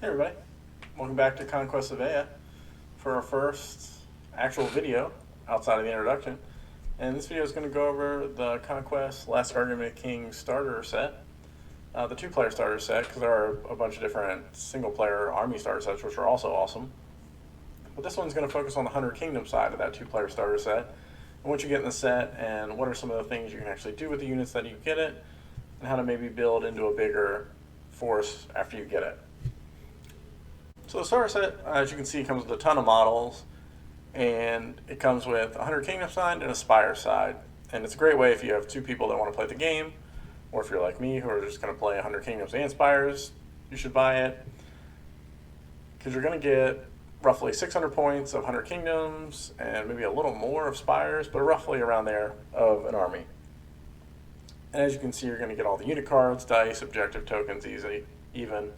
Hey everybody, welcome back to Conquest of Ea for our first actual video outside of the introduction. And this video is going to go over the Conquest Last Guardian of the King starter set, the two-player starter set, because there are a bunch of different single-player army starter sets which are also awesome. But this one's going to focus on the Hunter Kingdom side of that two-player starter set, and what you get in the set, and what are some of the things you can actually do with the units that you get it, and how to maybe build into a bigger force after you get it. So the starter set, as you can see, comes with a ton of models, and it comes with a Hunter Kingdom side and a Spire side. And it's a great way if you have two people that want to play the game, or if you're like me who are just going to play Hunter Kingdoms and Spires, you should buy it. Because you're going to get roughly 600 points of Hunter Kingdoms, and maybe a little more of Spires, but roughly around there of an army. And as you can see, you're going to get all the unit cards, dice, objective tokens, easy, even.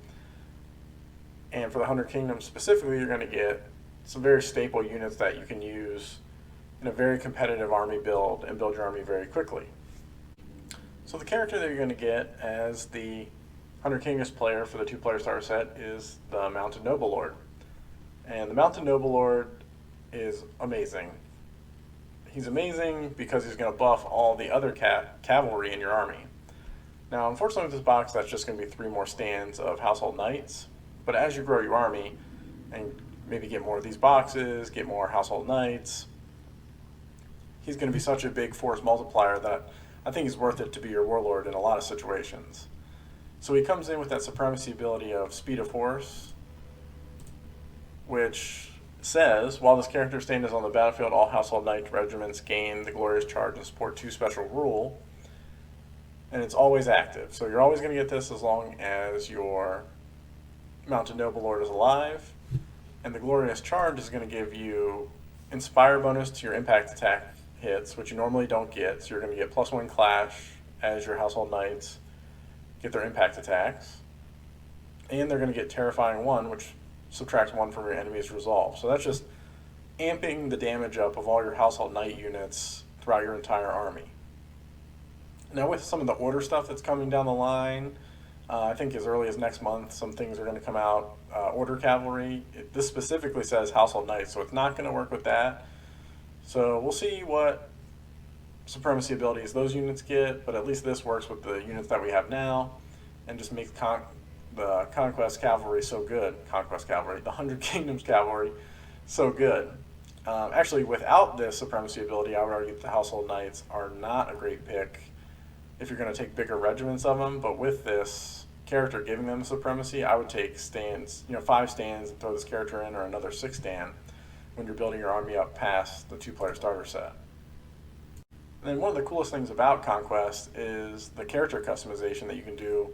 And for the Hunter Kingdom specifically, you're going to get some very staple units that you can use in a very competitive army build and build your army very quickly. So the character that you're going to get as the Hunter Kingdoms player for the two-player starter set is the Mounted Noble Lord. And the Mounted Noble Lord is amazing. He's amazing because he's going to buff all the other cavalry in your army. Now, unfortunately with this box, that's just going to be 3 more stands of Household Knights. But as you grow your army and maybe get more of these boxes, get more Household Knights, he's going to be such a big force multiplier that I think he's worth it to be your warlord in a lot of situations. So he comes in with that supremacy ability of Speed of Horse, which says, while this character stand is on the battlefield, all Household Knight regiments gain the Glorious Charge and Support 2 special rule, and it's always active. So you're always going to get this as long as your Mounted Noble Lord is alive, and the Glorious Charge is going to give you Inspire bonus to your impact attack hits, which you normally don't get, so you're going to get +1 Clash as your Household Knights get their impact attacks, and they're going to get Terrifying 1, which subtracts 1 from your enemy's resolve. So that's just amping the damage up of all your Household Knight units throughout your entire army. Now with some of the order stuff that's coming down the line, I think as early as next month, some things are going to come out. Order Cavalry, this specifically says Household Knights, so it's not going to work with that. So we'll see what supremacy abilities those units get, but at least this works with the units that we have now, and just makes the Conquest Cavalry so good. Conquest Cavalry, the Hunter Kingdoms Cavalry, so good. Actually, without this supremacy ability, I would argue that the Household Knights are not a great pick if you're going to take bigger regiments of them, but with this character giving them supremacy, I would take stands, 5 stands and throw this character in, or another 6 stand when you're building your army up past the two-player starter set. And then one of the coolest things about Conquest is the character customization that you can do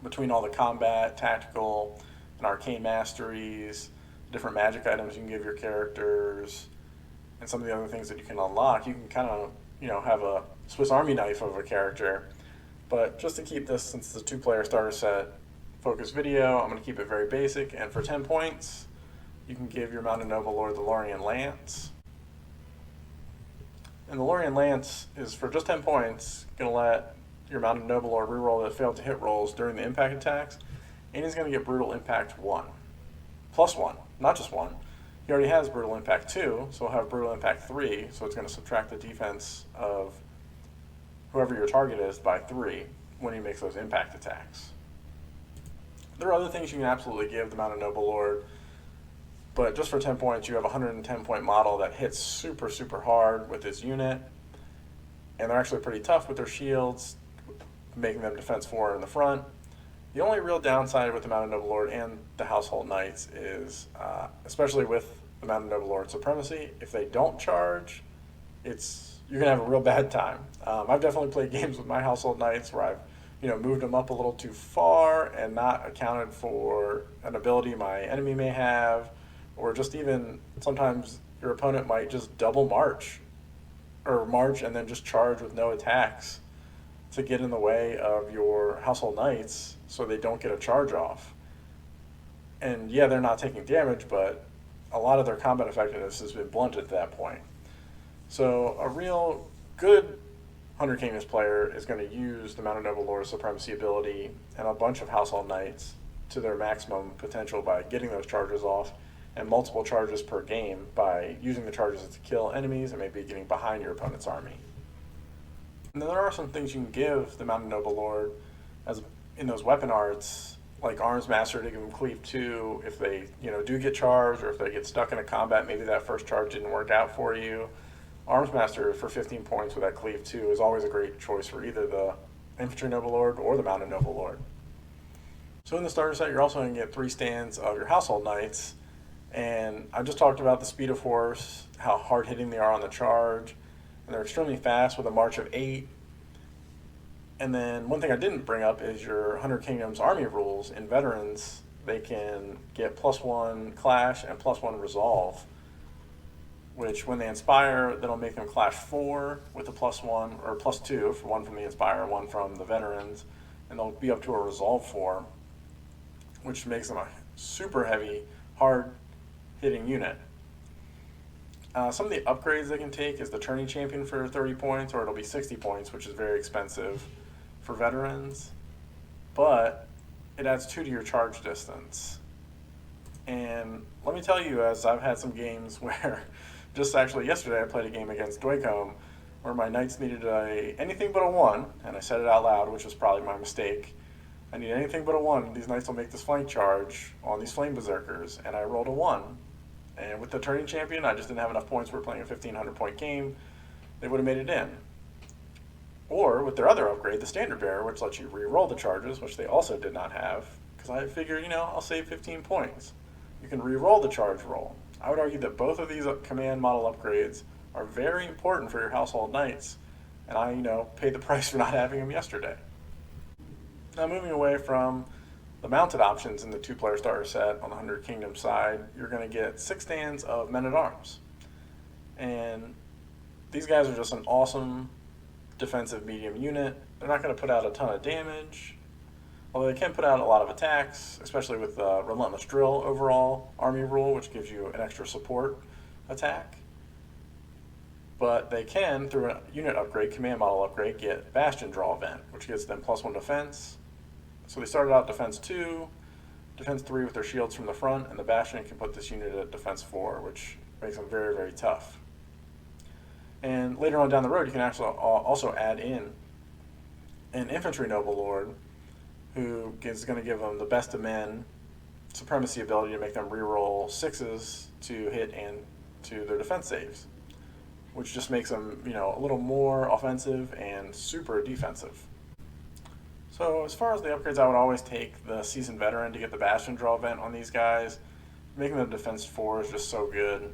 between all the combat, tactical, and arcane masteries, different magic items you can give your characters, and some of the other things that you can unlock. You can kind of have a Swiss Army knife of a character. But just to keep this, since it's a two-player starter set focused video, I'm going to keep it very basic. And for 10 points, you can give your Mounted Noble Lord the Laurean Lance. And the Laurean Lance is, for just 10 points, going to let your Mounted Noble Lord reroll the failed to hit rolls during the impact attacks. And he's going to get Brutal Impact 1. +1, not just 1. He already has Brutal Impact 2, so he'll have Brutal Impact 3, so it's going to subtract the defense of whoever your target is by 3 when he makes those impact attacks. There are other things you can absolutely give the Mounted Noble Lord, but just for 10 points, you have a 110-point model that hits super, super hard with his unit, and they're actually pretty tough with their shields, making them defense 4 in the front. The only real downside with the Mounted Noble Lord and the Household Knights is, especially with the Mounted Noble Lord supremacy, if they don't charge, you're going to have a real bad time. I've definitely played games with my Household Knights where I've moved them up a little too far and not accounted for an ability my enemy may have, or just even sometimes your opponent might just double march, or march and then just charge with no attacks to get in the way of your Household Knights so they don't get a charge off. And yeah, they're not taking damage, but a lot of their combat effectiveness has been blunted at that point. So a real good Hunter Kingdoms player is going to use the Mounted Noble Lord's supremacy ability and a bunch of Household Knights to their maximum potential by getting those charges off, and multiple charges per game by using the charges to kill enemies and maybe getting behind your opponent's army. And then there are some things you can give the Mounted Noble Lord as in those weapon arts, like Arms Master to give them Cleave 2 if they do get charged, or if they get stuck in a combat, maybe that first charge didn't work out for you. Arms Master for 15 points with that Cleave 2 is always a great choice for either the Infantry Noble Lord or the Mounted Noble Lord. So in the starter set, you're also going to get 3 stands of your Household Knights, and I just talked about the speed of horse, how hard hitting they are on the charge, and they're extremely fast with a march of 8. And then one thing I didn't bring up is your 100 Kingdoms army rules. In Veterans, they can get +1 Clash and +1 Resolve, which when they inspire, that'll make them Clash 4 with a +1, or +2, for one from the Inspire, one from the Veterans, and they'll be up to a Resolve 4, which makes them a super heavy, hard-hitting unit. Some of the upgrades they can take is the Tourney Champion for 30 points, or it'll be 60 points, which is very expensive for Veterans, but it adds 2 to your charge distance. And let me tell you, as I've had some games where, just actually yesterday I played a game against Dwaycombe where my Knights needed anything but a 1, and I said it out loud, which was probably my mistake. I need anything but a 1. These Knights will make this flank charge on these Flame Berserkers, and I rolled a 1. And with the Tourney Champion, I just didn't have enough points. We're playing a 1,500 point game. They would have made it in. Or with their other upgrade, the Standard Bearer, which lets you re-roll the charges, which they also did not have, because I figured, I'll save 15 points. You can re-roll the charge roll. I would argue that both of these command model upgrades are very important for your Household Knights, and I, paid the price for not having them yesterday. Now, moving away from the mounted options in the 2-player starter set on the 100 Kingdom side, you're going to get 6 stands of Men-at-Arms. And these guys are just an awesome defensive medium unit. They're not going to put out a ton of damage, although they can put out a lot of attacks, especially with the Relentless Drill overall army rule, which gives you an extra support attack. But they can, through a unit upgrade, command model upgrade, get Bastion Draw Event, which gives them +1 defense. So they started out defense 2, defense 3 with their shields from the front, and the Bastion can put this unit at defense 4, which makes them very, very tough. And later on down the road, you can actually also add in an Infantry Noble Lord, who is going to give them the Best of Men Supremacy ability to make them reroll 6s to hit and to their defense saves, which just makes them, a little more offensive and super defensive. So as far as the upgrades, I would always take the Seasoned Veteran to get the Bastion Draw Event on these guys. Making them defense 4 is just so good.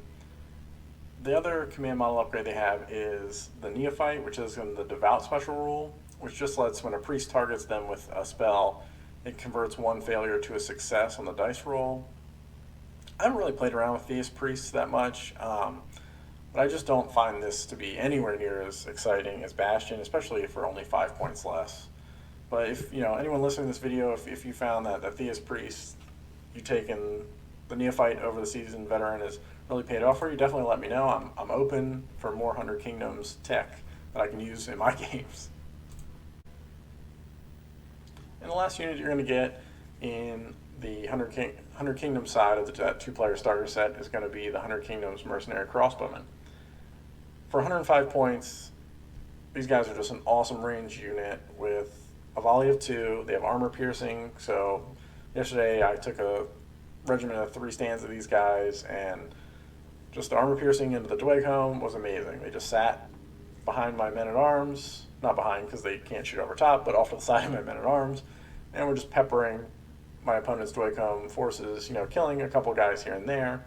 The other command model upgrade they have is the Neophyte, which is in the Devout special rule, which just lets when a priest targets them with a spell, it converts 1 failure to a success on the dice roll. I haven't really played around with Theist Priests that much, but I just don't find this to be anywhere near as exciting as Bastion, especially for only 5 points less. But if anyone listening to this video, if you found that the Theist Priest, you taken the Neophyte over the Seasoned Veteran is really paid off for you, definitely let me know. I'm open for more 100 Kingdoms tech that I can use in my games. And the last unit you're going to get in the 100 Kingdoms side of the 2-player starter set is going to be the 100 Kingdoms Mercenary Crossbowmen. For 105 points, these guys are just an awesome range unit with a volley of 2. They have armor piercing, so yesterday I took a regiment of 3 stands of these guys, and just the armor piercing into the Dwaycombe was amazing. They just sat behind my Men-at-Arms, not behind because they can't shoot over top, but off to the side of my Men-at-Arms, and we're just peppering my opponent's Dwaycombe forces, killing a couple guys here and there.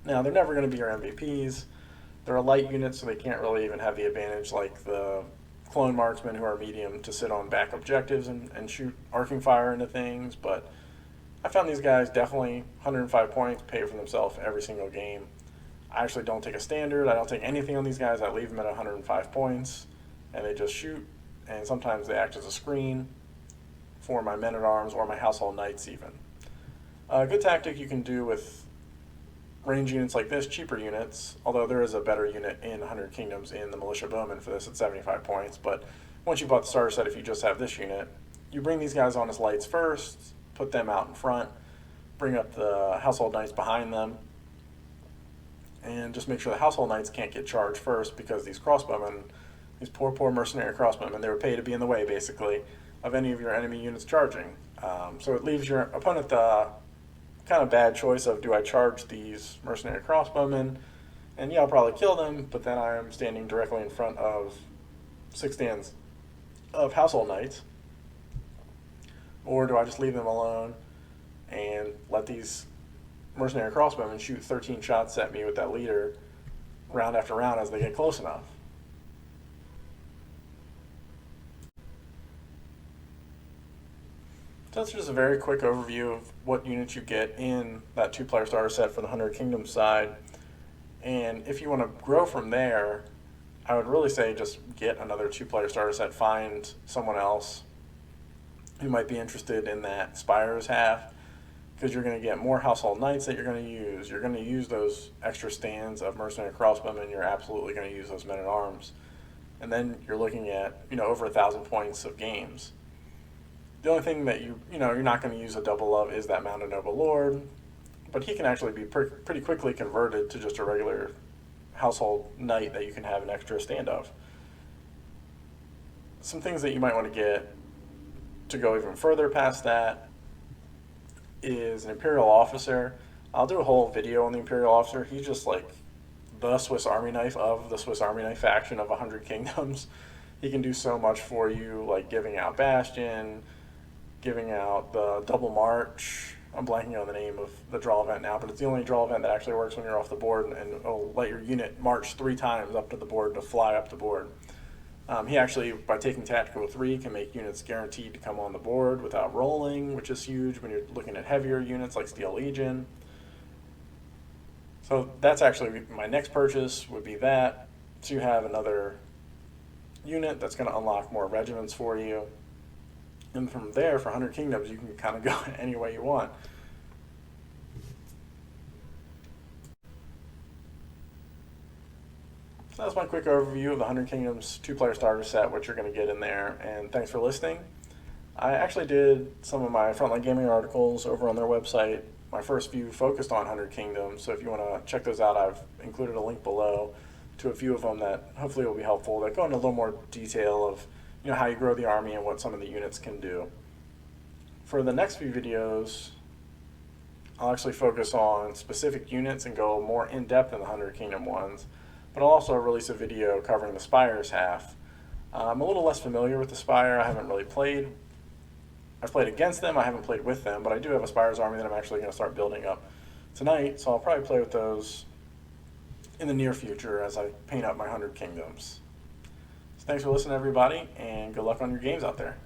Now, they're never going to be your MVPs. They're a light unit, so they can't really even have the advantage like the Clone Marksmen, who are medium, to sit on back objectives and shoot arcing fire into things, but I found these guys definitely 105 points, pay for themselves every single game. I actually don't take a standard. I don't take anything on these guys. I leave them at 105 points, and they just shoot, and sometimes they act as a screen for my Men-at-Arms or my Household Knights even. A good tactic you can do with range units like this, cheaper units, although there is a better unit in 100 Kingdoms in the Militia Bowman for this at 75 points, but once you bought the starter set, if you just have this unit, you bring these guys on as lights first, put them out in front, bring up the household knights behind them, and just make sure the household knights can't get charged first, because these crossbowmen, these poor mercenary crossbowmen, they were paid to be in the way, basically, of any of your enemy units charging. So it leaves your opponent the kind of bad choice of, do I charge these mercenary crossbowmen? And yeah, I'll probably kill them, but then I'm standing directly in front of 6 stands of household knights. Or do I just leave them alone and let these mercenary crossbowmen shoot 13 shots at me with that leader round after round as they get close enough? So that's just a very quick overview of what units you get in that 2-player starter set for the 100 Kingdoms side. And if you want to grow from there, I would really say just get another 2-player starter set. Find someone else who might be interested in that Spires half, because you're going to get more household knights that you're going to use. You're going to use those extra stands of mercenary crossbowmen. You're absolutely going to use those men-at-arms. And then you're looking at, over 1,000 points of games. The only thing that you're not going to use a double of is that Mounted Noble Lord, but he can actually be pretty quickly converted to just a regular household knight that you can have an extra stand of. Some things that you might want to get to go even further past that is an Imperial Officer. I'll do a whole video on the Imperial Officer. He's just like the Swiss Army knife of the Swiss Army knife faction of 100 Kingdoms. He can do so much for you, like giving out Bastion, giving out the double march. I'm blanking on the name of the draw event now, but it's the only draw event that actually works when you're off the board, and it'll let your unit march 3 times up to the board to fly up the board. He actually, by taking Tactical 3, can make units guaranteed to come on the board without rolling, which is huge when you're looking at heavier units like Steel Legion. So that's actually my next purchase, would be that, to have another unit that's going to unlock more regiments for you. And from there, for 100 Kingdoms, you can kind of go any way you want. So that's my quick overview of the 100 Kingdoms 2-player starter set, what you're going to get in there, and thanks for listening. I actually did some of my Frontline Gaming articles over on their website. My first few focused on 100 Kingdoms, so if you want to check those out, I've included a link below to a few of them that hopefully will be helpful, that go into a little more detail of how you grow the army and what some of the units can do. For the next few videos, I'll actually focus on specific units and go more in-depth in the 100 Kingdom ones, but I'll also release a video covering the Spires half. I'm a little less familiar with the Spire. I haven't really played. I've played against them, I haven't played with them, but I do have a Spires army that I'm actually going to start building up tonight, so I'll probably play with those in the near future as I paint up my 100 Kingdoms. So thanks for listening, everybody, and good luck on your games out there.